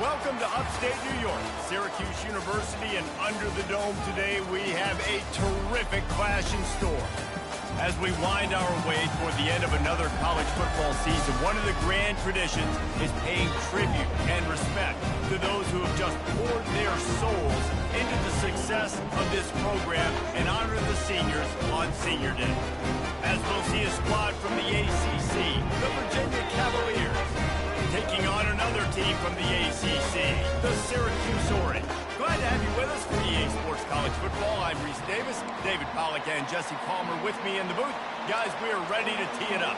Welcome to upstate New York, Syracuse University, and under the dome today we have a terrific clash in store. As we wind our way toward the end of another college football season, one of the grand traditions is paying tribute and respect to those who have just poured their souls into the success of this program and honor the seniors on Senior Day. As we'll see a squad from the ACC, the Virginia Cavaliers, taking on another team from the ACC, the Syracuse Orange. Glad to have you with us for EA Sports College Football. I'm Reese Davis, David Pollack, and Jesse Palmer with me in the booth. Guys, we are ready to tee it up.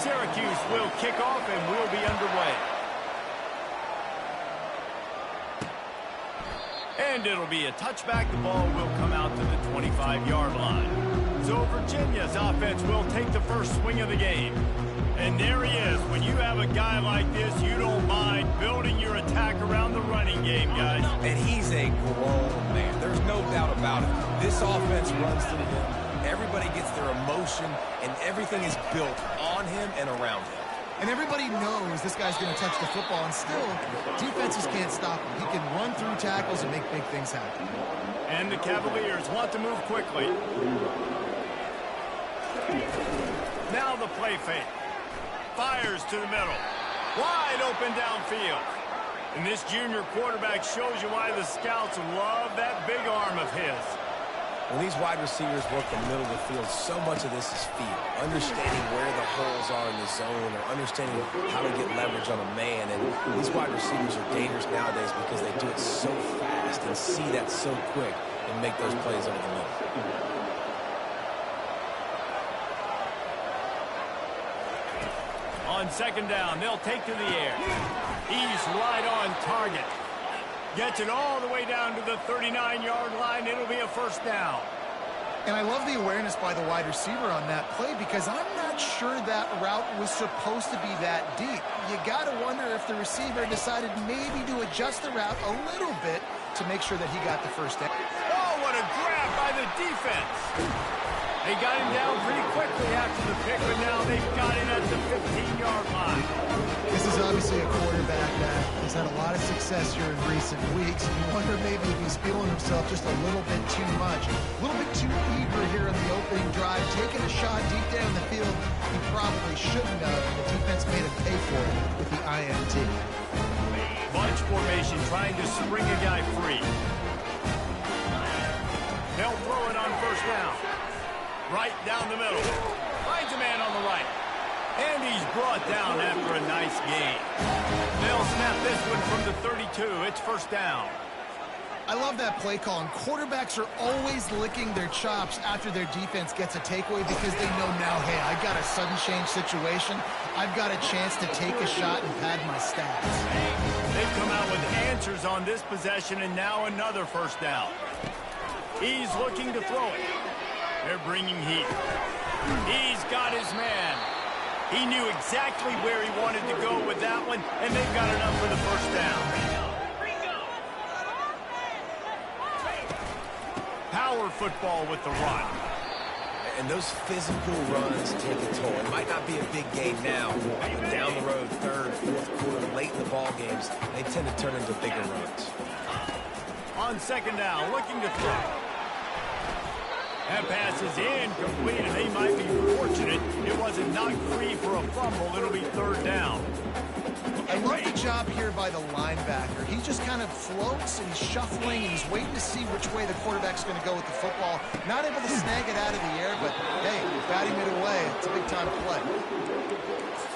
Syracuse will kick off and we'll be underway. And it'll be a touchback. The ball will come out to the 25-yard line. So Virginia's offense will take the first swing of the game. And there he is. When you have a guy like this, you don't mind building your attack around the running game, guys. And he's a grown man. There's no doubt about it. This offense runs through him. Everybody gets their emotion, and everything is built on him and around him. And everybody knows this guy's going to touch the football, and still, defenses can't stop him. He can run through tackles and make big things happen. And the Cavaliers want to move quickly. Now the play fake. Fires to the middle. Wide open downfield. And this junior quarterback shows you why the scouts love that big arm of his. When these wide receivers work the middle of the field, so much of this is feel. Understanding where the holes are in the zone or understanding how to get leverage on a man. And these wide receivers are dangerous nowadays because they do it so fast and see that so quick and make those plays over the middle. On second down, they'll take to the air. He's right on target. Gets it all the way down to the 39-yard line. It'll be a first down. And I love the awareness by the wide receiver on that play because I'm not sure that route was supposed to be that deep. You got to wonder if the receiver decided maybe to adjust the route a little bit to make sure that he got the first down. Oh, what a grab by the defense. They got him down pretty quickly after the pick, but now they've got him at the 15-yard line. This is obviously a quarterback that has had a lot of success here in recent weeks. You wonder maybe if he's feeling himself just a little bit too much, a little bit too eager here in the opening drive, taking a shot deep down the field he probably shouldn't have, and the defense made him pay for it with the INT. Bunch formation trying to spring a guy free. They'll throw it on first down. Right down the middle. Finds a man on the right. And he's brought down after a nice gain. They'll snap this one from the 32. It's first down. I love that play call, and quarterbacks are always licking their chops after their defense gets a takeaway because they know now, hey, I got a sudden change situation. I've got a chance to take a shot and pad my stats. They've come out with answers on this possession, and now another first down. He's looking to throw it. They're bringing heat. He's got his man. He knew exactly where he wanted to go with that one, and they've got enough for the first down. Power football with the run. And those physical runs take a toll. It might not be a big game now, but down the road, third, fourth quarter, late in the ball games, they tend to turn into bigger runs. On second down, looking to throw. That pass is incomplete, and they might be fortunate it wasn't knocked free for a fumble. It'll be third down. I love the job here by the linebacker. He just kind of floats, and he's shuffling, and he's waiting to see which way the quarterback's going to go with the football. Not able to snag it out of the air, but, hey, batting it away. It's a big-time play.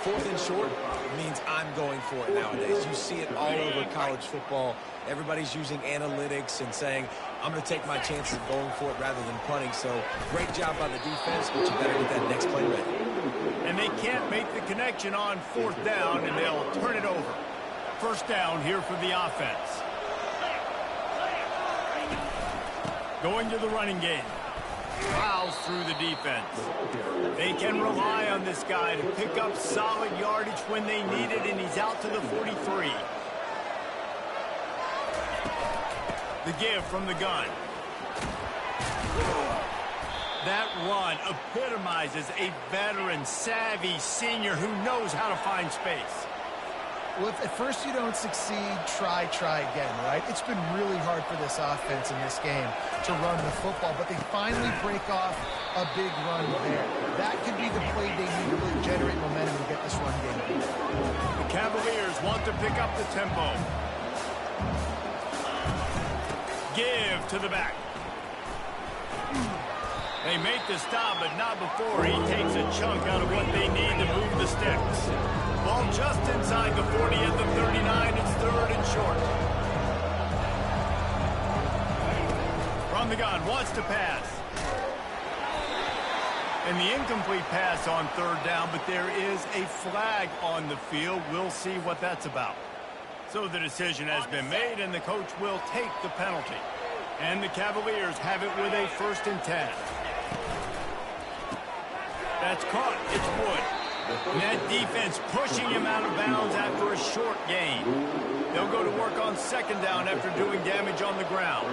Fourth and short means I'm going for it nowadays. You see it all over college football. Everybody's using analytics and saying, I'm going to take my chances of going for it rather than punting. So great job by the defense, but you better get that next play ready. And they can't make the connection on fourth down, and they'll turn it over. First down here for the offense. Going to the running game. Fouls through the defense. They can rely on this guy to pick up solid yardage when they need it, and he's out to the 43. The give from the gun. That run epitomizes a veteran, savvy senior who knows how to find space. Well, if at first you don't succeed, try again, right? It's been really hard for this offense in this game to run the football, but they finally break off a big run there. That could be the play they need to really generate momentum to get this run game. The Cavaliers want to pick up the tempo. Give to the back. They make the stop, but not before he takes a chunk out of what they need to move the sticks. Ball just inside the 40 at the 39. It's third and short. From the gun, wants to pass. And the incomplete pass on third down, but there is a flag on the field. We'll see what that's about. So the decision has been made, and the coach will take the penalty. And the Cavaliers have it with a 1st and 10. That's caught. It's Wood. And that defense pushing him out of bounds after a short gain. They'll go to work on 2nd down after doing damage on the ground.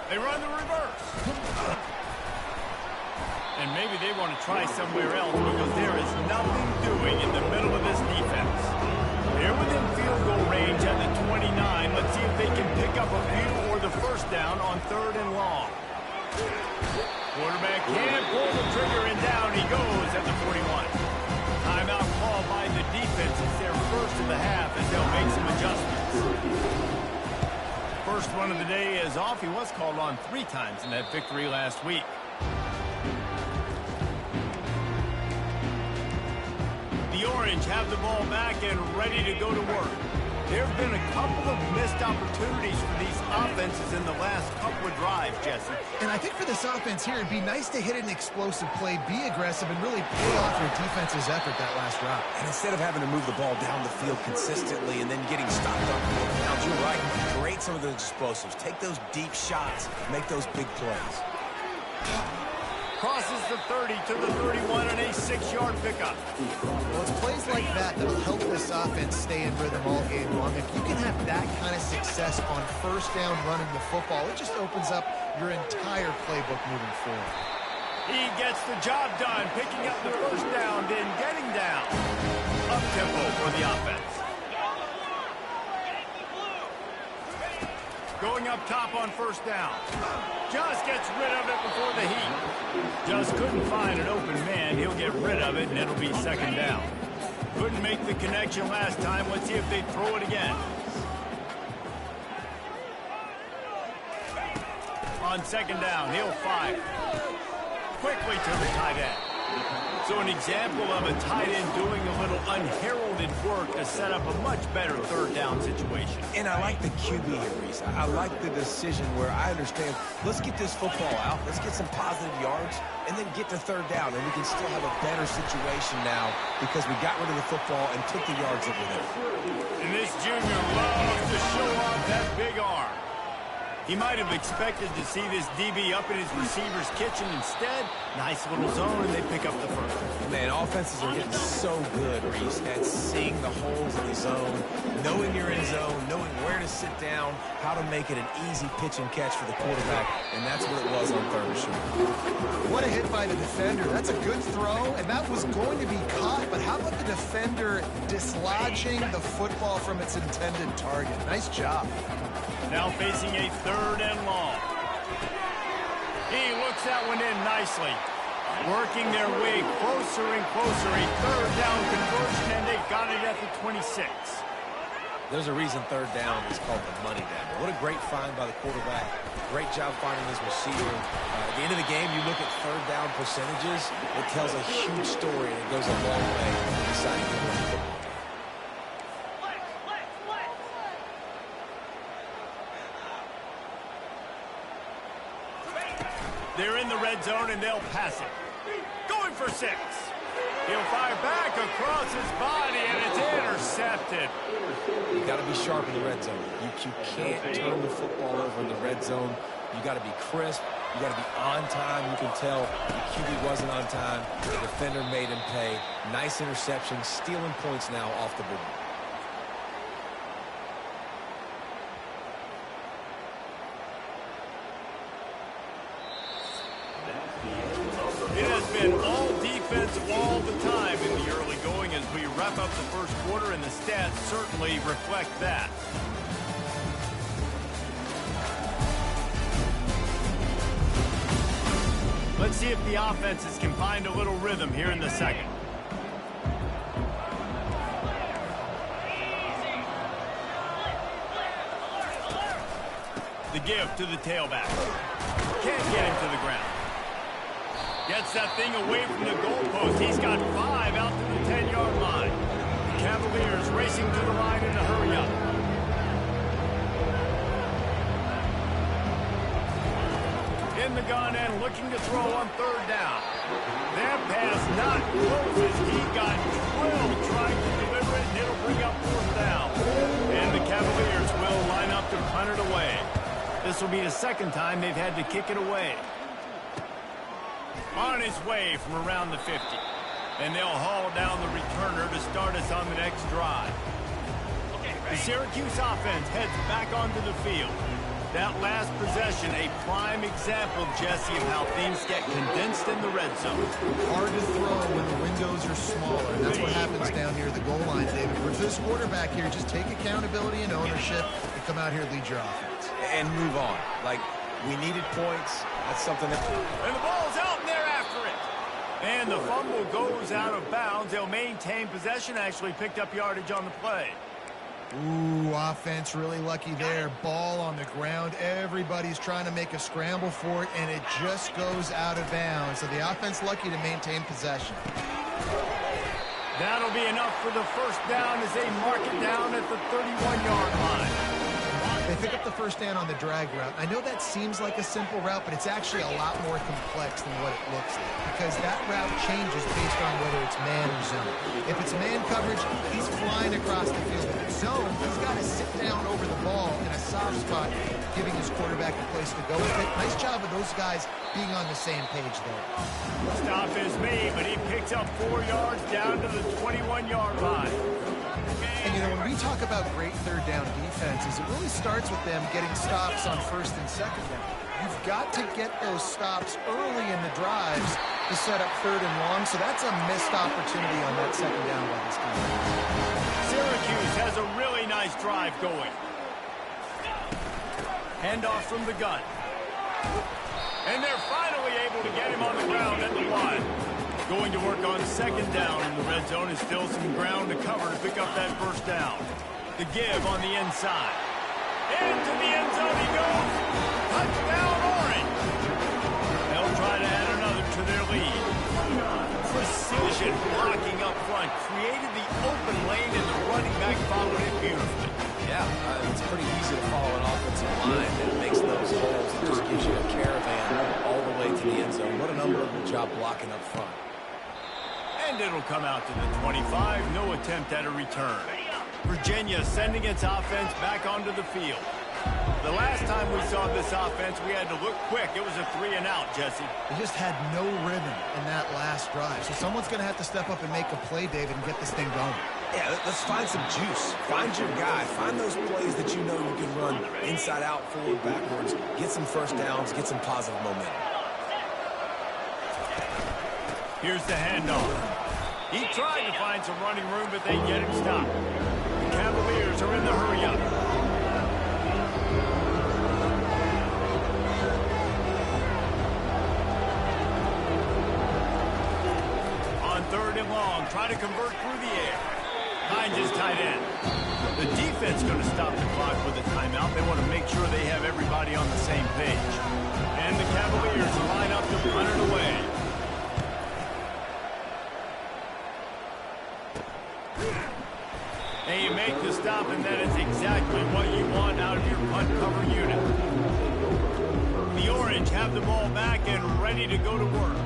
They run the reverse. And maybe they want to try somewhere else because there is nothing doing in the middle of this defense. They're within field goal range at the 29. Let's see if they can pick up a few or the 1st down on 3rd and long. Quarterback can't pull the trigger, and down he goes at the 41. Timeout called by the defense. It's their 1st of the half as they'll make some adjustments. First one of the day is off. He was called on 3 times in that victory last week. The Orange have the ball back and ready to go to work. There have been a couple of missed opportunities for these offenses in the last couple of drives, Jesse. And I think for this offense here, it'd be nice to hit an explosive play, be aggressive, and really pay off your defense's effort that last route. And instead of having to move the ball down the field consistently and then getting stopped on 4th downs, you're right. Create some of those explosives. Take those deep shots. Make those big plays. Crosses the 30 to the 31 and a 6-yard pickup. Well, it's plays like that that'll help this offense stay in rhythm all game long. If you can have that kind of success on 1st down running the football, it just opens up your entire playbook moving forward. He gets the job done, picking up the 1st down, then getting down. Up-tempo for the offense. Going up top on 1st down. Just gets rid of it before the heat. Just couldn't find an open man. He'll get rid of it, and it'll be 2nd down. Couldn't make the connection last time. Let's see if they throw it again. On 2nd down, he'll fire. Quickly to the tight end. So an example of a tight end doing a little unheralded work to set up a much better 3rd down situation. And I like the QB here, Reese. I like the decision where I understand, let's get this football out, let's get some positive yards, and then get to 3rd down, and we can still have a better situation now because we got rid of the football and took the yards that were there. And this junior loves to show off that big arm. He might have expected to see this DB up in his receiver's kitchen. Instead, nice little zone, and they pick up the 1st. Man, offenses are getting so good, Reese, at seeing the holes in the zone, knowing you're in zone, knowing where to sit down, how to make it an easy pitch and catch for the quarterback, and that's what it was on 3rd and short. What a hit by the defender. That's a good throw, and that was going to be caught, but how about the defender dislodging the football from its intended target? Nice job. Now facing a 3rd and long. He looks that one in nicely. Working their way closer and closer. A 3rd down conversion, and they got it at the 26. There's a reason 3rd down is called the money down. What a great find by the quarterback. Great job finding his receiver. At the end of the game, you look at 3rd down percentages. It tells a huge story, and it goes a long way in deciding to win the football. They're in the red zone, and they'll pass it. Going for 6. He'll fire back across his body, and it's intercepted. You got to be sharp in the red zone. You can't turn the football over in the red zone. You got to be crisp. You got to be on time. You can tell the QB wasn't on time. The defender made him pay. Nice interception, stealing points now off the board. It has been all defense all the time in the early going as we wrap up the first quarter, and the stats certainly reflect that. Let's see if the offenses can find a little rhythm here in the second. The give to the tailback. Can't get him to the ground. Gets that thing away from the goalpost. He's got 5 out to the 10-yard line. The Cavaliers racing to the line in a hurry up. In the gun and looking to throw on third down. That pass not close as he got drilled trying to deliver it, and it'll bring up fourth down. And the Cavaliers will line up to punt it away. This will be the second time they've had to kick it away. On his way from around the 50. And they'll haul down the returner to start us on the next drive. The Syracuse offense heads back onto the field. That last possession, a prime example, Jesse, of how things get condensed in the red zone. Hard to throw when the windows are smaller. And that's what happens down near the goal line, David. For this quarterback here, just take accountability and ownership and come out here and lead your offense. And move on. Like, we needed points. That's something that... And the ball's out, and they're after it. And the fumble goes out of bounds. They'll maintain possession, actually picked up yardage on the play. Ooh, offense really lucky there. Ball on the ground. Everybody's trying to make a scramble for it, and it just goes out of bounds. So the offense lucky to maintain possession. That'll be enough for the first down as they mark it down at the 31-yard line. They pick up the first down on the drag route. I know that seems like a simple route, but it's actually a lot more complex than what it looks like, because that route changes based on whether it's man or zone. If it's man coverage, he's flying across the field. If it's zone, he's got to sit down over the ball in a soft spot, giving his quarterback a place to go with it. Nice job of those guys being on the same page there. Stop is made, but he picks up 4 yards down to the 21-yard line. And, you know, when we talk about great third down defenses, it really starts with them getting stops on first and second down. You've got to get those stops early in the drives to set up third and long, so that's a missed opportunity on that second down by this team. Syracuse has a really nice drive going. Handoff from the gun. And they're finally able to get him on the ground at the 1. Going to work on second down in the red zone is still some ground to cover to pick up that first down. The give on the inside. Into the end zone he goes. Touchdown, Orange. They'll try to add another to their lead. Precision blocking up front created the open lane, and the running back followed it beautifully. Yeah, it's pretty easy to follow an offensive line that makes those holes. It just gives you a caravan all the way to the end zone. What an unbelievable job blocking up front. And it'll come out to the 25. No attempt at a return. Virginia sending its offense back onto the field. The last time we saw this offense, we had to look quick. It was a 3-and-out, Jesse. They just had no rhythm in that last drive. So someone's going to have to step up and make a play, David, and get this thing going. Yeah, let's find some juice. Find your guy. Find those plays that you know you can run inside out, forward, backwards. Get some first downs. Get some positive momentum. Here's the handoff. He tried to find some running room, but they get him stopped. The Cavaliers are in the hurry-up. On third and long, try to convert through the air. Finds his tight end. The defense going to stop the clock with a timeout. They want to make sure they have everybody on the same page. And the Cavaliers line up to punt it away. And you make the stop, and that is exactly what you want out of your punt cover unit. The Orange have the ball back and ready to go to work.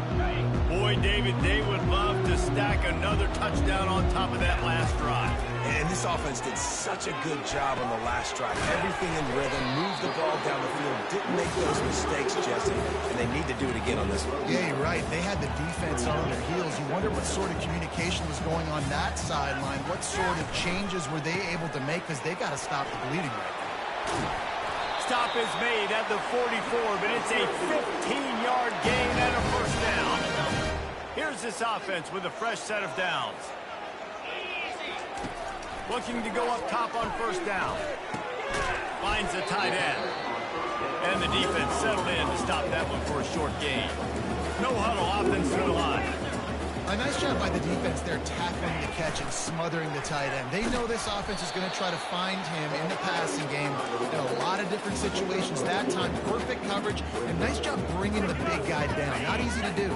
Boy, David, they would love to stack another touchdown on top of that last drive. And this offense did such a good job on the last drive. Everything in rhythm, moved the ball down the field, didn't make those mistakes, Jesse, and they need to do it again on this one. Yeah, you're right. They had the defense on their heels. You wonder what sort of communication was going on that sideline. What sort of changes were they able to make, because they got to stop the bleeding right now. Stop is made at the 44, but it's a 15-yard gain and a first down. Here's this offense with a fresh set of downs. Looking to go up top on first down. Finds the tight end. And the defense settled in to stop that one for a short gain. No huddle, offense to the line. A nice job by the defense there, tackling the catch and smothering the tight end. They know this offense is going to try to find him in the passing game in a lot of different situations. That time, perfect coverage, and nice job bringing the big guy down. Not easy to do.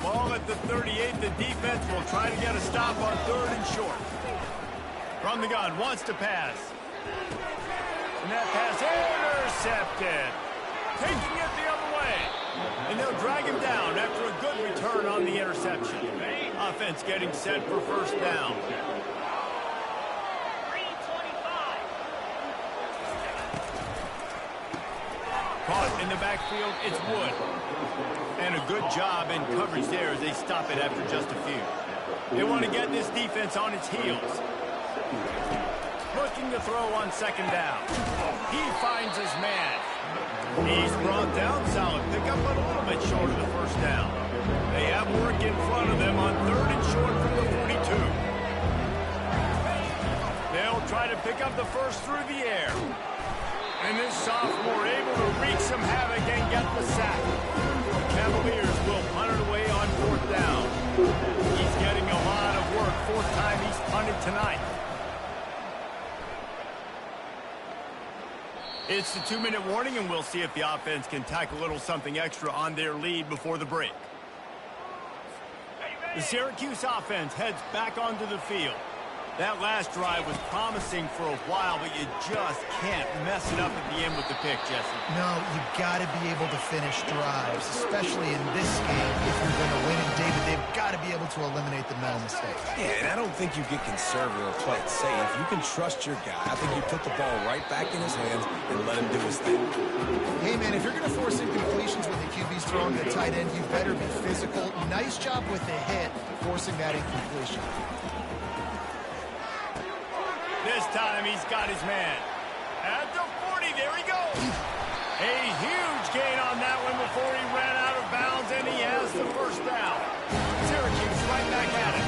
Ball at the 38. The defense will try to get a stop on 3rd and short. From the gun, wants to pass. And that pass intercepted. Taking it the other way. And they'll drag him down after a good return on the interception. Offense getting set for first down. Caught in the backfield, it's Wood. And a good job in coverage there as they stop it after just a few. They want to get this defense on its heels. Looking to throw on 2nd down. He finds his man. He's brought down, solid pickup, but a little bit short of the first down. They have work in front of them on 3rd and short from the 42. They'll try to pick up the first through the air. And this sophomore able to wreak some havoc and get the sack. Cavaliers will punt it away on 4th down. He's getting a lot of work. 4th time he's punted tonight. It's the 2-minute warning, and we'll see if the offense can tack a little something extra on their lead before the break. The Syracuse offense heads back onto the field. That last drive was promising for a while, but you just can't mess it up at the end with the pick, Jesse. No, you got to be able to finish drives, especially in this game. If you're going to win, and David, they've got to be able to eliminate the mental mistakes. Yeah, and I don't think you get conservative or play it safe. You can trust your guy. I think you put the ball right back in his hands and let him do his thing. Hey, man, if you're going to force incompletions when the QB's throwing the tight end, you better be physical. Nice job with the hit, forcing that incompletion. This time he's got his man. At the 40, there he goes. A huge gain on that one before he ran out of bounds, and he has the first down. Syracuse right back at it.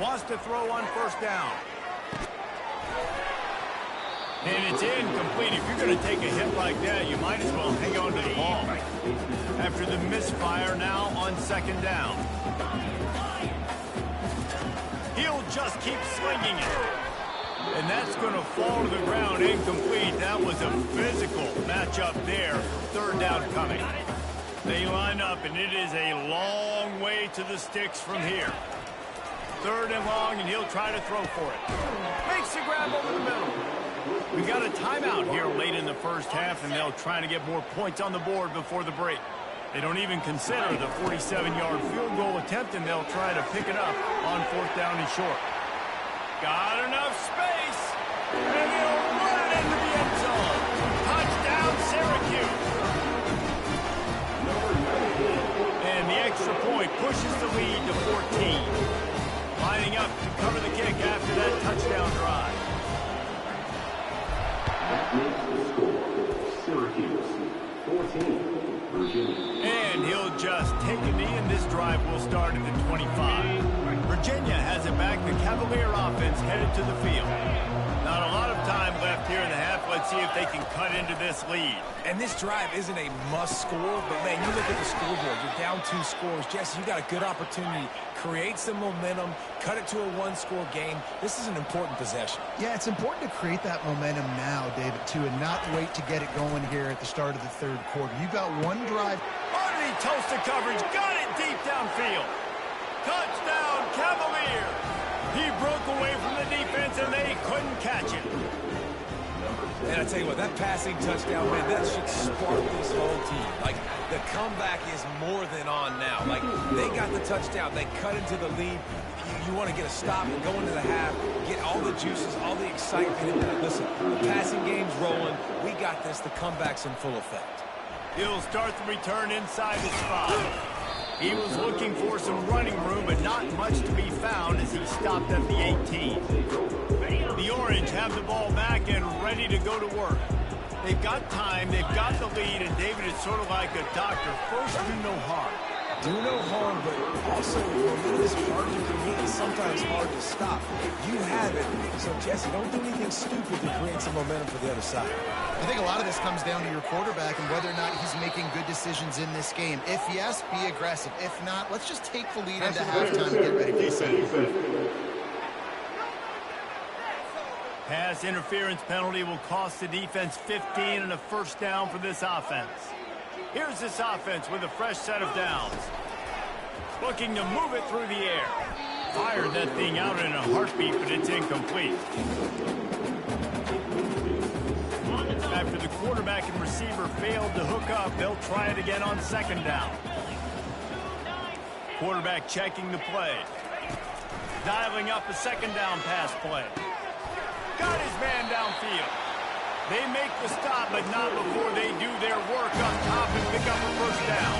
Wants to throw on first down. And it's incomplete. If you're going to take a hit like that, you might as well hang on to the ball. After the misfire, now on 2nd down. He'll just keep slinging it. And that's going to fall to the ground incomplete. That was a physical matchup there. 3rd down coming. They line up, and it is a long way to the sticks from here. 3rd and long, and he'll try to throw for it. Makes the grab over the middle. We got a timeout here late in the first half, and they'll try to get more points on the board before the break. They don't even consider the 47-yard field goal attempt, and they'll try to pick it up on 4th down and short. Got enough space, and he'll run it into the end zone. Touchdown, Syracuse. And the extra point pushes the lead to 14. Lining up to cover the kick after that touchdown drive. Syracuse, 14, Virginia. And he'll just take a knee, and this drive will start at the 25. Virginia has it back. The Cavalier offense headed to the field. Not a lot of time left here in the half. Let's see if they can cut into this lead. And this drive isn't a must score, but, man, you look at the scoreboard. You're down 2 scores. Jesse, you got a good opportunity. Create some momentum. Cut it to a 1-score game. This is an important possession. Yeah, it's important to create that momentum now, David, too, and not wait to get it going here at the start of the 3rd quarter. You've got one drive. Underneath toasted coverage. Got it deep downfield. Touchdown, Cavalier. He broke away from the defense, and they couldn't catch him. And I tell you what, that passing touchdown, man, that should spark this whole team. Like, the comeback is more than on now. Like, they got the touchdown. They cut into the lead. You want to get a stop and go into the half, get all the juices, all the excitement. Listen, the passing game's rolling. We got this. The comeback's in full effect. He'll start the return inside the spot. He was looking for some running room, but not much to be found as he stopped at the 18. The Orange have the ball back and ready to go to work. They've got time, they've got the lead, and David is sort of like a doctor. First, do no harm. do no harm, but also momentum is hard to create and sometimes hard to stop. You have it. So, Jesse, don't do anything stupid to create some momentum for the other side. I think a lot of this comes down to your quarterback and whether or not he's making good decisions in this game. If yes, be aggressive. If not, let's just take the lead into halftime and get ready for the second. Pass interference penalty will cost the defense 15 and a first down for this offense. Here's this offense with a fresh set of downs. Looking to move it through the air. Fired that thing out in a heartbeat, but it's incomplete. After the quarterback and receiver failed to hook up, they'll try it again on second down. Quarterback checking the play. Dialing up a second down pass play. Got his man downfield. They make the stop, but not before they do their work up top and pick up a first down.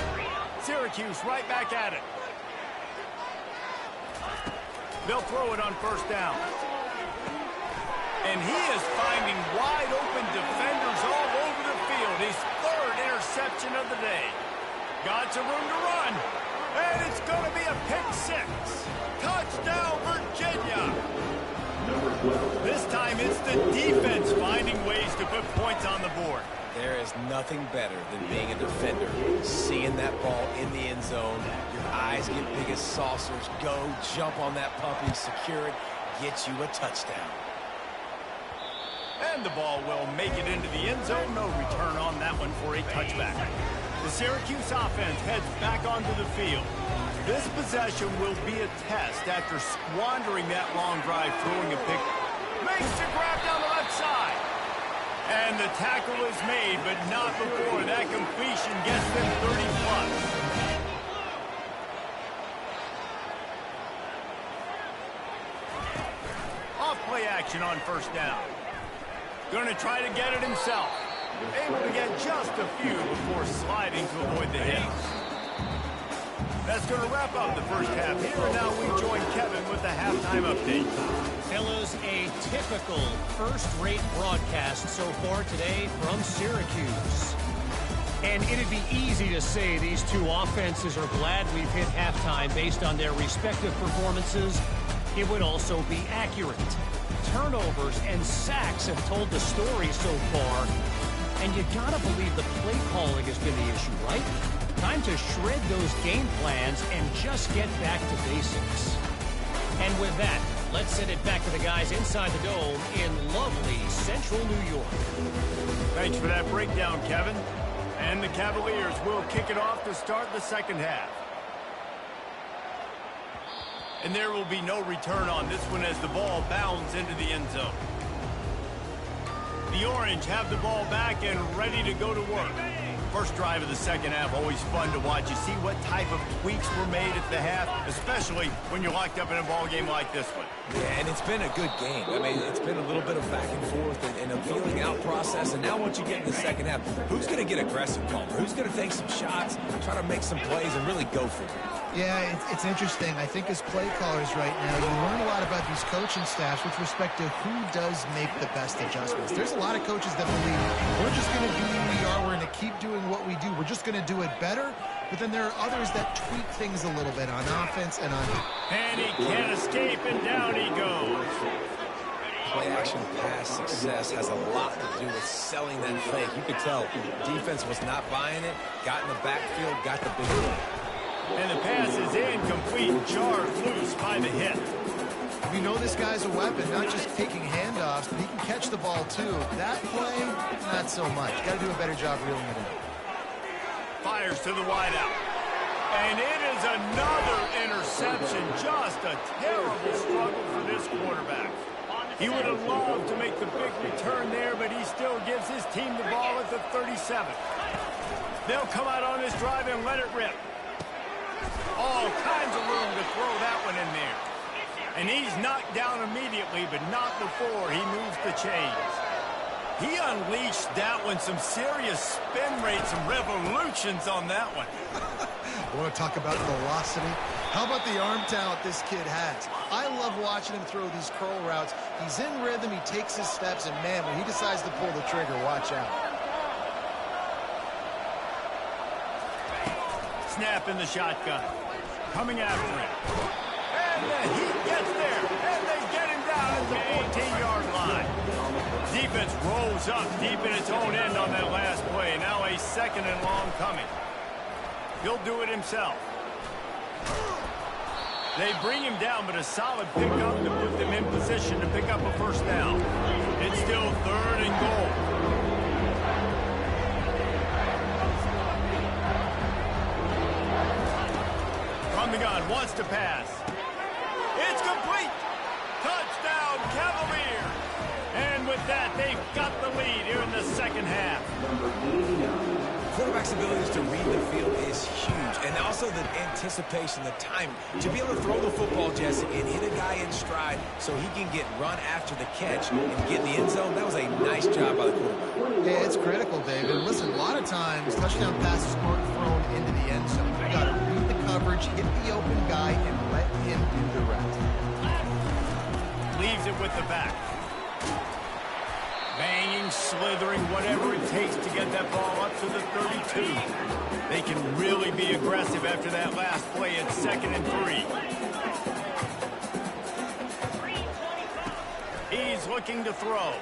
Syracuse right back at it. They'll throw it on first down. And he is finding wide open defenders all over the field. His third interception of the day. Got some room to run. And it's going to be a pick six. Touchdown, Virginia. This time it's the defense finding ways to put points on the board. There is nothing better than being a defender. Seeing that ball in the end zone, your eyes get big as saucers. Go, jump on that puppy, secure it, get you a touchdown. And the ball will make it into the end zone. No return on that one for a touchback. The Syracuse offense heads back onto the field. This possession will be a test after squandering that long drive, throwing a pick. Makes the grab down the left side. And the tackle is made, but not before that completion gets them 30-plus. Off play action on first down. Going to try to get it himself. Able to get just a few before sliding to avoid the hit. That's going to wrap up the first half here. And now we join Kevin with the halftime update. Fellas, a typical first-rate broadcast so far today from Syracuse. And it'd be easy to say these two offenses are glad we've hit halftime based on their respective performances. It would also be accurate. Turnovers and sacks have told the story so far. And you gotta believe the play calling has been the issue, right? Time to shred those game plans and just get back to basics. And with that, let's send it back to the guys inside the dome in lovely central New York. Thanks for that breakdown, Kevin. And the Cavaliers will kick it off to start the second half. And there will be no return on this one as the ball bounds into the end zone. The Orange have the ball back and ready to go to work. First drive of the second half, always fun to watch. You see what type of tweaks were made at the half, especially when you're locked up in a ball game like this one. Yeah, and it's been a good game. I mean, it's been a little bit of back and forth and a feeling out process. And now once you get in the second half, who's going to get aggressive, Palmer? Who's going to take some shots, try to make some plays, and really go for it? Yeah, it's interesting. I think as play callers right now, you learn a lot about these coaching staffs with respect to who does make the best adjustments. There's a lot of coaches that believe we're just going to be who we are. We're going to keep doing what we do. We're just going to do it better. But then there are others that tweak things a little bit on offense and on... And he can't escape, and down he goes. Play-action pass success has a lot to do with selling that fake. You could tell defense was not buying it, got in the backfield, got the big play. And the pass is incomplete, jarred loose by the hit. You know this guy's a weapon, not just taking handoffs, but he can catch the ball too. That play, not so much. Got to do a better job reeling it in. Fires to the wideout. And it is another interception. Just a terrible struggle for this quarterback. He would have loved to make the big return there, but he still gives his team the ball at the 37. They'll come out on this drive and let it rip. All kinds of room to throw that one in there. And he's knocked down immediately, but not before he moves the chains. He unleashed that one, some serious spin rates, some revolutions on that one. Want to talk about velocity? How about the arm talent this kid has? I love watching him throw these curl routes. He's in rhythm, he takes his steps, and man, when he decides to pull the trigger, watch out. snap in the shotgun. Coming after him. And the Heat gets there. And they get him down at the 14-yard line. Defense rolls up deep in its own end on that last play. Now a 2nd and long coming. He'll do it himself. They bring him down, but a solid pickup to put them in position to pick up a first down. It's still 3rd and goal. From the gun, wants to pass. It's complete. Touchdown, Cavaliers. And with that, they've got the lead here in the second half. Quarterback's abilities to read the field is huge, and also the anticipation, the time to be able to throw the football, Jesse, and hit a guy in stride so he can get run after the catch and get in the end zone. That was a nice job by the quarterback. Yeah, it's critical, David. Listen, a lot of times touchdown passes aren't thrown into the end zone. You got to read the coverage, hit the open guy, and let him do the rest. Leaves it with the back. Banging, slithering, whatever it takes to get that ball up to the 32. They can really be aggressive after that last play at 2nd and 3. He's looking to throw.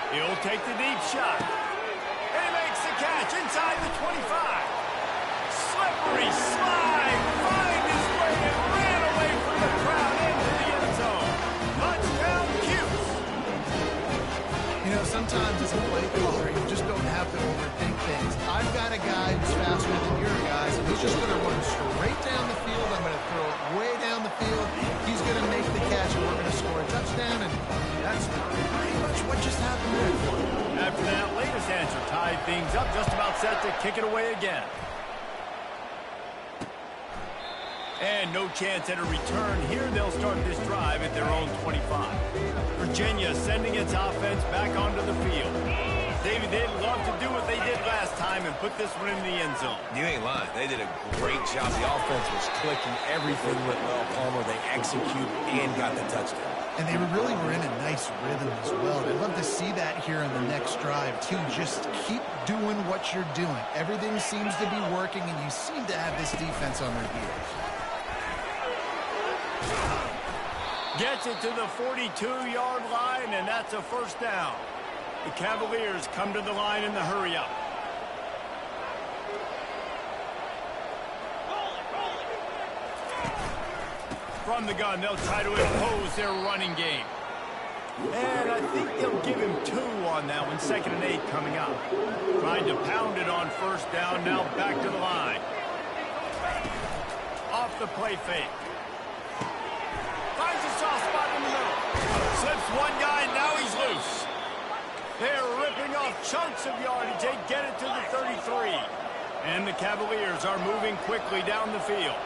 He'll take the deep shot. And he makes the catch inside the 25. Slippery slide. Find his way and ran away from the crowd into the end zone. Touchdown, Cuse. You know, sometimes as a play caller, you just don't have to overthink things. I've got a guy who's faster than your guys, and he's just going to run straight down the field. I'm going to throw it way down the field. He's going to make the catch, and we're going to score a touchdown, and that's pretty much what just happened there. After that latest answer tied things up, just about set to kick it away again. And no chance at a return here. They'll start this drive at their own 25. Virginia sending its offense back onto the field. David, they'd love to do what they did last time and put this one in the end zone. You ain't lying. They did a great job. The offense was clicking. Everything went well. Palmer, they executed and got the touchdown. And they really were in a nice rhythm as well. I'd love to see that here in the next drive, too. Just keep doing what you're doing. Everything seems to be working, and you seem to have this defense on their heels. Gets it to the 42-yard line, and that's a first down. The Cavaliers come to the line in the hurry-up. From the gun, they'll try to impose their running game. And I think they'll give him 2 on that one. 2nd and 8 coming up. Trying to pound it on first down, now back to the line. Off the play fake. Finds a soft spot in the middle. Slips one guy, now he's loose. They're ripping off chunks of yardage. They get it to the 33. And the Cavaliers are moving quickly down the field.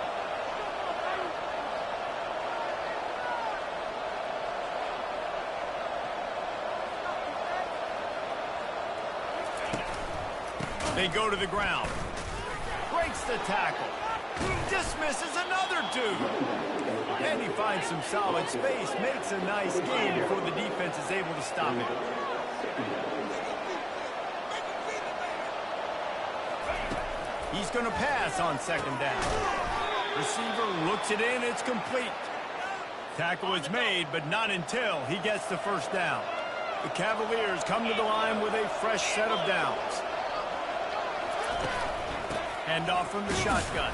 They go to the ground. Breaks the tackle. Dismisses another dude. And he finds some solid space. Makes a nice gain before the defense is able to stop him. He's going to pass on 2nd down. Receiver looks it in. It's complete. Tackle is made, but not until he gets the first down. The Cavaliers come to the line with a fresh set of downs. Hand off from the shotgun.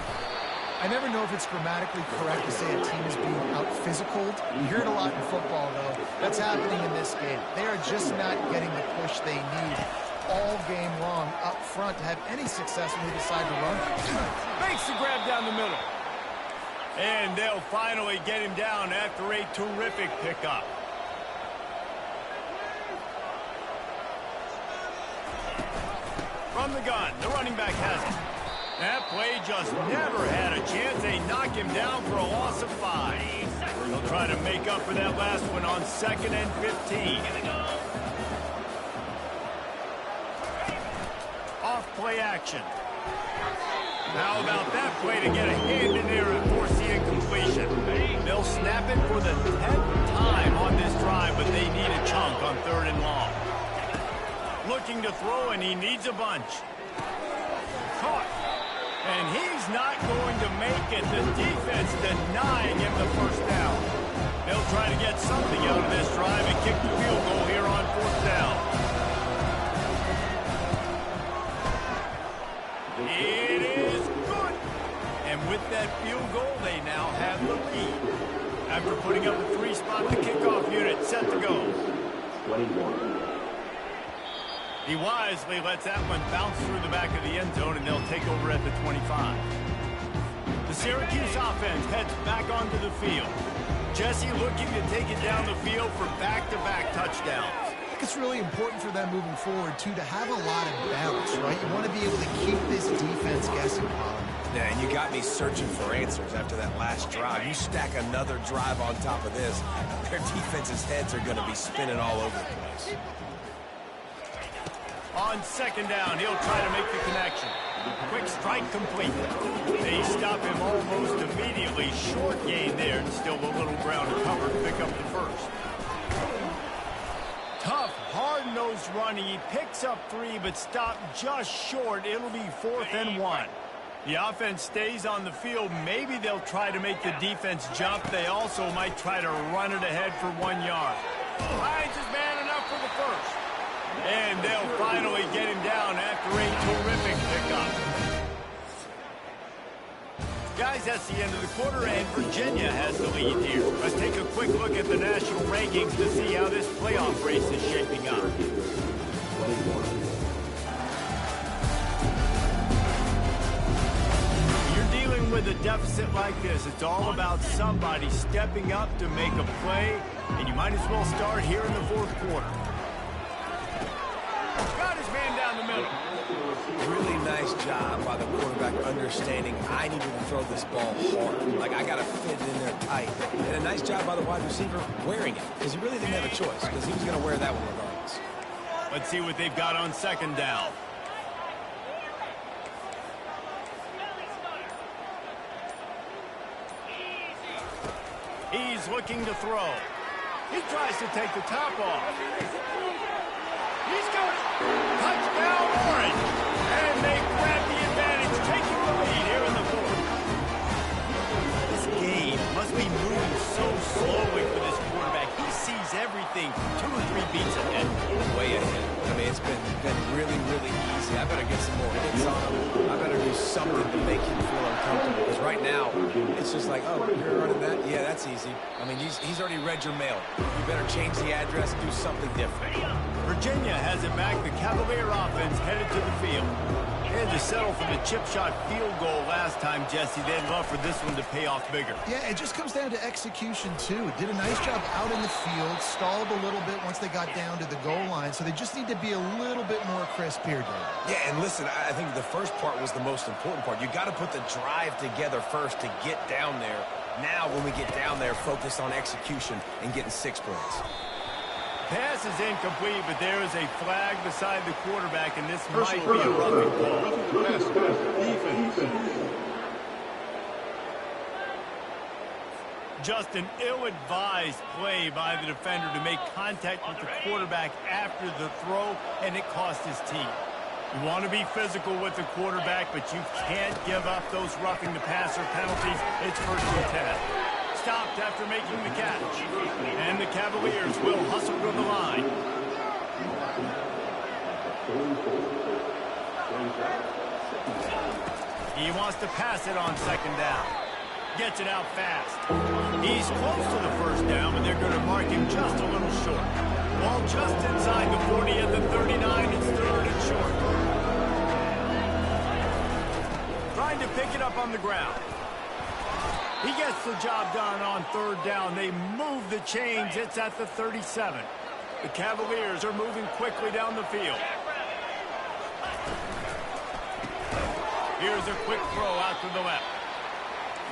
I never know if it's grammatically correct to say a team is being out-physicaled. You hear it a lot in football, though. That's happening in this game. They are just not getting the push they need all game long up front to have any success when they decide to run. Makes the grab down the middle. And they'll finally get him down after a terrific pickup. From the gun, the running back has it. That play just never had a chance. They knock him down for a loss of 5. They'll try to make up for that last one on 2nd and 15. Off play action. How about that play to get a hand in there and force the incompletion? They'll snap it for the 10th time on this drive, but they need a chunk on 3rd and long. Looking to throw, and he needs a bunch. Caught. And he's not going to make it. The defense denying him the first down. They'll try to get something out of this drive and kick the field goal here on fourth down. It is good. And with that field goal, they now have the lead. After putting up a 3-spot, the kickoff unit set to go. 21. He wisely lets that one bounce through the back of the end zone, and they'll take over at the 25. The Syracuse offense heads back onto the field. Jesse looking to take it down the field for back-to-back touchdowns. I think it's really important for them moving forward, too, to have a lot of balance, right? You want to be able to keep this defense guessing, Colin. Yeah, and you got me searching for answers after that last drive. You stack another drive on top of this, their defense's heads are going to be spinning all over the place. On second down, he'll try to make the connection. Quick strike complete. They stop him almost immediately. Short gain there, and still a little ground to cover to pick up the first. Tough, hard-nosed running. He picks up 3, but stopped just short. It'll be 4th and 1. The offense stays on the field. Maybe they'll try to make the defense jump. They also might try to run it ahead for 1 yard. Finds his man enough for the first. And they'll finally get him down after a terrific pickup. Guys, that's the end of the quarter, and Virginia has the lead here. Let's take a quick look at the national rankings to see how this playoff race is shaping up. With a deficit like this, it's all about somebody stepping up to make a play, and you might as well start here in the fourth quarter. Got his man down the middle. Really nice job by the quarterback understanding I needed to throw this ball hard. Like, I got to fit it in there tight. And a nice job by the wide receiver wearing it, because he really didn't have a choice, because he was going to wear that one regardless. Let's see what they've got on second down. He's looking to throw. He tries to take the top off. He's got it. Touchdown, Orange. And they grab the advantage, taking the lead here in the fourth. This game must be moving so slowly for this quarterback. He sees everything 2 or 3 beats ahead. Way ahead. I mean, it's been really, really easy. I better get some more hits on him. I better do something to make him feel uncomfortable. Because right now, it's just like, oh, you're running that? Yeah, that's easy. I mean, he's already read your mail. You better change the address, do something different. Virginia has it back. The Cavalier offense headed to the field. They had to settle for the chip shot field goal last time, Jesse. They'd love for this one to pay off bigger. Yeah, it just comes down to execution, too. Did a nice job out in the field, stalled a little bit once they got down to the goal line, so they just need to be a little bit more crisp here, David. Yeah, and listen, I think the first part was the most important part. You got to put the drive together first to get down there. Now, when we get down there, focus on execution and getting 6 points. Pass is incomplete, but there is a flag beside the quarterback, and this might be a roughing ball. Just an ill-advised play by the defender to make contact with the quarterback after the throw, and it cost his team. You want to be physical with the quarterback, but you can't give up those roughing the passer penalties. It's 1st and 10. Stopped after making the catch. And the Cavaliers will hustle to the line. He wants to pass it on second down. Gets it out fast. He's close to the first down, but they're going to mark him just a little short. Ball just inside the 40 at the 39. It's 3rd and short. Trying to pick it up on the ground. He gets the job done on 3rd down. They move the chains. It's at the 37. The Cavaliers are moving quickly down the field. Here's a quick throw out to the left.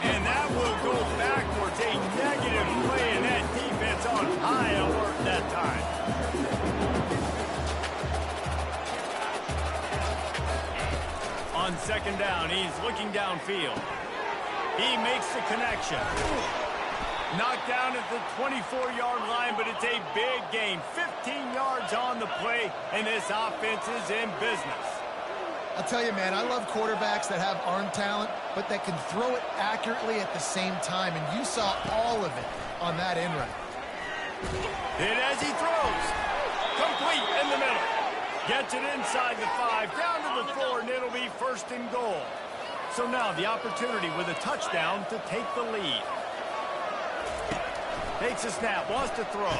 And that will go backwards. A negative play, and that defense on high alert that time. On second down, he's looking downfield. He makes the connection. Knocked down at the 24-yard line, but it's a big gain. 15 yards on the play, and this offense is in business. I'll tell you, man, I love quarterbacks that have arm talent, but that can throw it accurately at the same time, and you saw all of it on that in run. And as he throws, complete in the middle. Gets it inside the 5, down to the 4, and it'll be first and goal. So now the opportunity with a touchdown to take the lead. Takes a snap, wants to throw.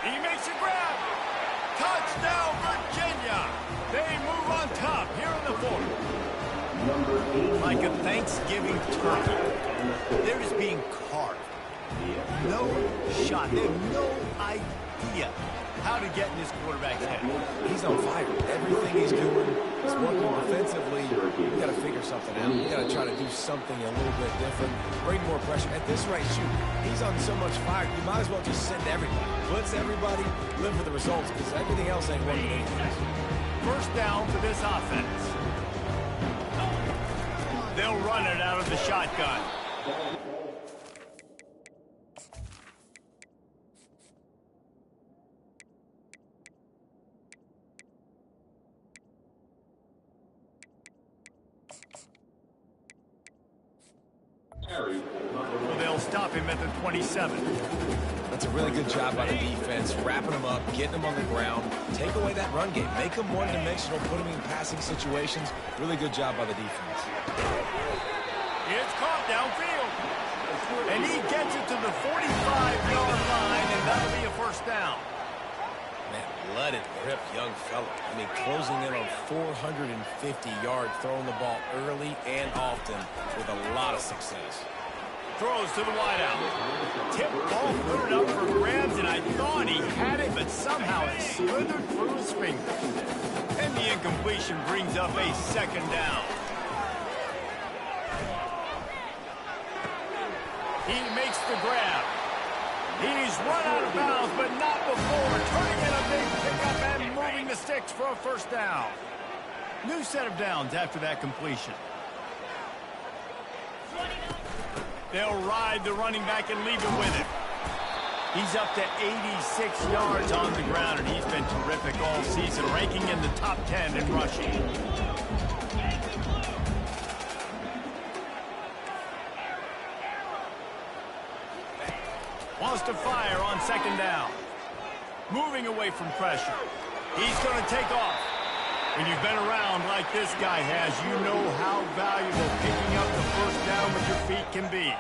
He makes a grab. Touchdown, Virginia. They move on top here in the 4th. Like a Thanksgiving turkey. They're just being carved. No shot. They have no idea how to get in this quarterback's head. He's on fire. Everything he's doing is working defensively. You got to figure something out. You got to try to do something a little bit different. Bring more pressure. At this rate, shoot, he's on so much fire. You might as well just send everybody. Blitz everybody. Live for the results because everything else ain't working anyways. First down for this offense. They'll run it out of the shotgun. So they'll stop him at the 27. That's a really good job by the defense, wrapping them up, getting them on the ground, take away that run game, make them one-dimensional, put them in passing situations. Really good job by the defense. It's caught downfield. And he gets it to the 45-yard line, and that'll be a first down. Man, let it rip, young fella. I mean, closing in on 450 yards, throwing the ball early and often with a lot of success. Throws to the wideout. Tip ball, put it up for grabs, and I thought he had it, but somehow it slithered through his fingers. And the incompletion brings up a second down. He makes the grab. He's run out of bounds, but not before. Turning in a big pickup and moving the sticks for a first down. New set of downs after that completion. They'll ride the running back and leave him with it. He's up to 86 yards on the ground, and he's been terrific all season, ranking in the top 10 in rushing. Wants to fire on second down. Moving away from pressure. He's going to take off. When you've been around like this guy has, you know how valuable picking up the first down with your feet can be.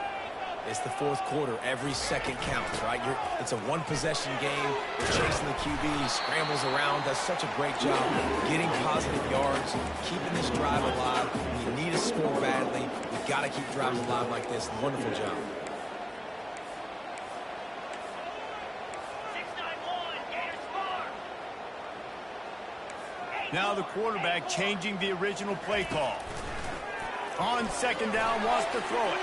It's the 4th quarter. Every second counts, right? It's a one-possession game. You're chasing the QB. He scrambles around. Does such a great job getting positive yards, keeping this drive alive. You need a score badly. You've got to keep drives alive like this. Wonderful job. Now the quarterback changing the original play call. On second down, wants to throw it.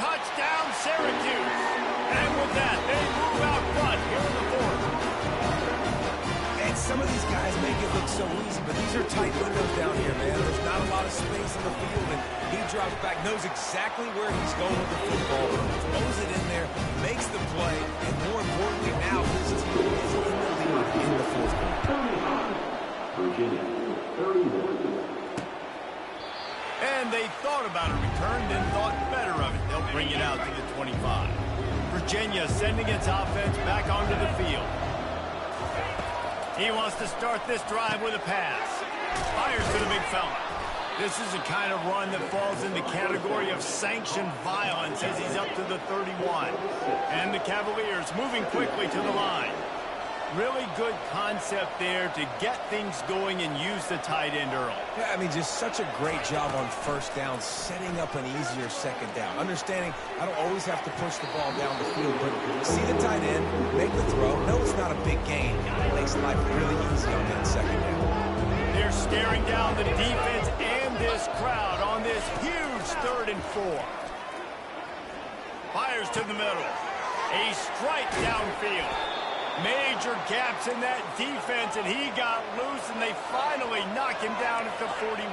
Touchdown, Syracuse. And with that, they move out front here in the 4th. And some of these guys make it look so easy, but these are tight windows down here, man. There's not a lot of space in the field, and he drops back, knows exactly where he's going with the football, throws it in there, makes the play, and more importantly, now his team is in the lead in the 4th quarter. Virginia, 31. And they thought about a return, then thought better of it. They'll bring it out to the 25. Virginia sending its offense back onto the field. He wants to start this drive with a pass. Fires to the big fella. This is a kind of run that falls in the category of sanctioned violence as he's up to the 31. And the Cavaliers moving quickly to the line. Really good concept there to get things going and use the tight end early. Yeah, I mean, just such a great job on first down, setting up an easier second down. Understanding I don't always have to push the ball down the field, but see the tight end, make the throw. No, it's not a big gain. It makes life really easy on that second down. They're staring down the defense and this crowd on this huge 3rd and 4. Fires to the middle. A strike downfield. Major gaps in that defense, and he got loose, and they finally knock him down at the 41.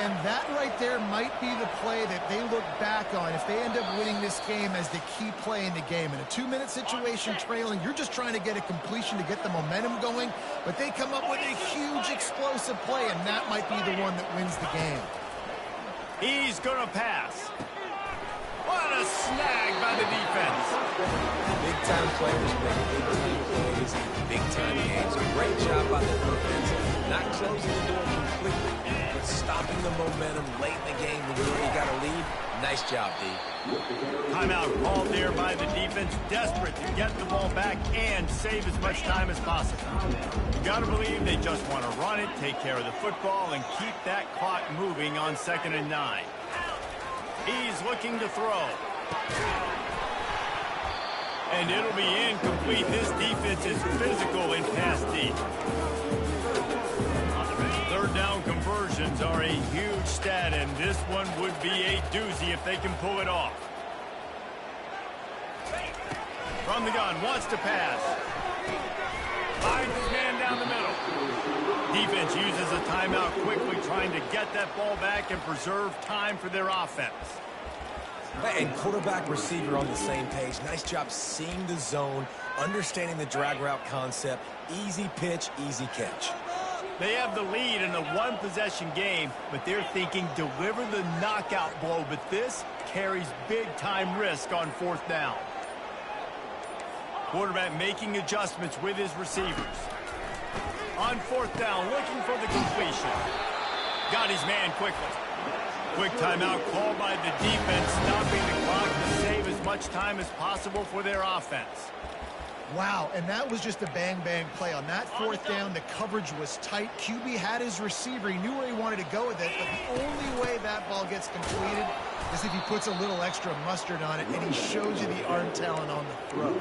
And that right there might be the play that they look back on if they end up winning this game as the key play in the game. In a 2-minute situation trailing, you're just trying to get a completion to get the momentum going, but they come up with a huge explosive play, and that might be the one that wins the game. He's going to pass. What a snag by the defense. Big-time players make big-time plays in big-time games. A great job by the defense, not closing the door completely, but stopping the momentum late in the game when you already got a lead. Nice job, D. Timeout called there by the defense, desperate to get the ball back and save as much time as possible. You got to believe they just want to run it, take care of the football, and keep that clock moving on 2nd and 9. He's looking to throw. And it'll be incomplete. This defense is physical in pass deep. 3rd down conversions are a huge stat, and this one would be a doozy if they can pull it off. From the gun, wants to pass. Finds his man down the middle. Defense uses a timeout quickly, trying to get that ball back and preserve time for their offense. And quarterback receiver on the same page. Nice job seeing the zone, understanding the drag route concept. Easy pitch, easy catch. They have the lead in a one-possession game, but they're thinking deliver the knockout blow, but this carries big-time risk on 4th down. Quarterback making adjustments with his receivers. On 4th down, looking for the completion. Got his man quickly. Quick timeout called by the defense, stopping the clock to save as much time as possible for their offense. Wow, and that was just a bang-bang play. On that 4th down, the coverage was tight. QB had his receiver. He knew where he wanted to go with it, but the only way that ball gets completed is if he puts a little extra mustard on it, and he shows you the arm talent on the throw.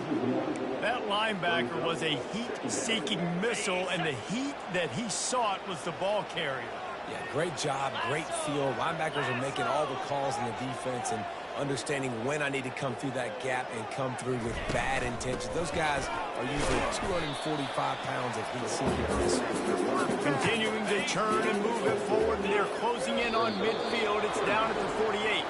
That linebacker was a heat-seeking missile, and the heat that he sought was the ball carrier. Yeah, great job, great feel. Linebackers are making all the calls in the defense and understanding when I need to come through that gap and come through with bad intentions. Those guys are usually 245 pounds of heat seeking. Continuing to churn and move it forward, and they're closing in on midfield. It's down at the 48.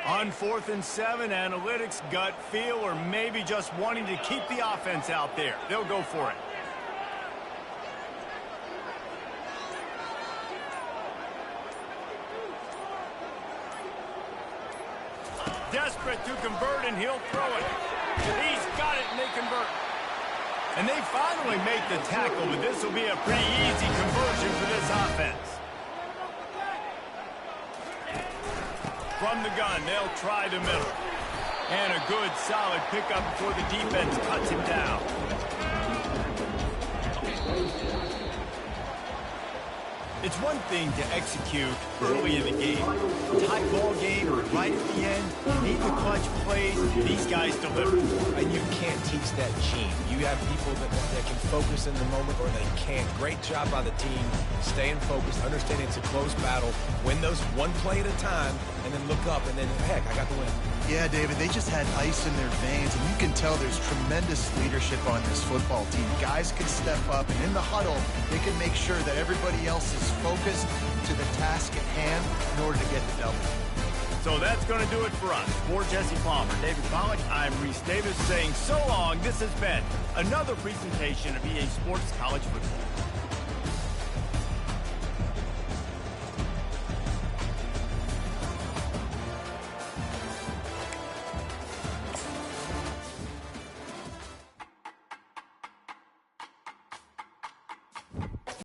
On 4th and 7, analytics, gut feel, or maybe just wanting to keep the offense out there. They'll go for it. Desperate to convert, and he'll throw it. He's got it, and they convert. And they finally make the tackle, but this will be a pretty easy conversion for this offense. From the gun, they'll try the middle. And a good, solid pickup before the defense cuts him down. It's one thing to execute early in the game. Tight ball game, right at the end, need the clutch plays. These guys deliver. And you can't teach that gene. You have people that can focus in the moment or they can't. Great job by the team, staying focused, understanding it's a close battle, win those one play at a time, and then look up, and then, heck, I got the win. Yeah, David, they just had ice in their veins, and you can tell there's tremendous leadership on this football team. Guys can step up, and in the huddle, they can make sure that everybody else is focused to the task at hand in order to get the double. So that's going to do it for us. For Jesse Palmer, David Pollack, I'm Reese Davis saying so long. This has been another presentation of EA Sports College Football.